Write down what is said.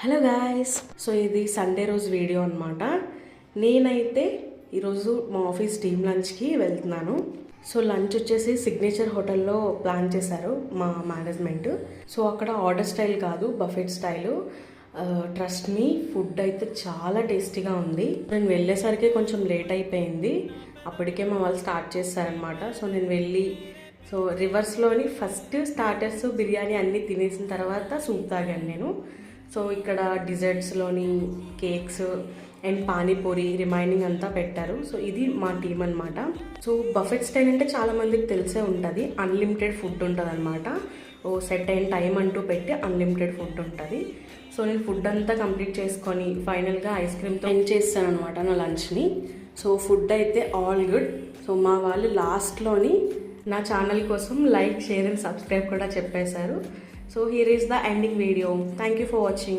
Hello guys, so ఇది Sunday రోజు video అనమాట. నేనైతే ఈరోజు మా ఆఫీస్ టీమ్ లంచ్కి వెళ్తున్నాను. సో లంచ్ వచ్చేసి సిగ్నేచర్ హోటల్లో ప్లాన్ చేశారు మా మేనేజ్మెంట్. సో అక్కడ ఆర్డర్ స్టైల్ కాదు, buffet style. Trust me, food అయితే చాలా టేస్టీగా ఉంది. నేను వెళ్ళేసరికి కొంచెం లేట్ అయిపోయింది, అప్పటికే మా వాళ్ళు స్టార్ట్ చేస్తారనమాట. సో నేను వెళ్ళి రివర్స్లోని ఫస్ట్ స్టార్టర్స్ బిర్యానీ అన్నీ తినేసిన తర్వాత సూప్ తాగాను నేను. సో ఇక్కడ డిజర్ట్స్లోని కేక్స్ అండ్ పానీపూరి రిమైనింగ్ అంతా పెట్టారు. సో ఇది మా టీమ్ అనమాట. సో బఫెట్ స్టైల్ అంటే చాలామందికి తెలిసే ఉంటుంది, అన్లిమిటెడ్ ఫుడ్ ఉంటుంది అనమాట. ఓ సెట్ అయిన టైం అంటూ పెట్టి అన్లిమిటెడ్ ఫుడ్ ఉంటుంది. సో నేను ఫుడ్ అంతా కంప్లీట్ చేసుకొని ఫైనల్గా ఐస్ క్రీమ్తో ఎండ్ చేస్తాను అనమాట నా లంచ్ని. సో ఫుడ్ అయితే ఆల్ గుడ్. సో మా వాళ్ళు లాస్ట్లోని నా ఛానల్ కోసం లైక్, షేర్ అండ్ సబ్స్క్రైబ్ కూడా చెప్పేశారు. So here is the ending video. Thank you for watching.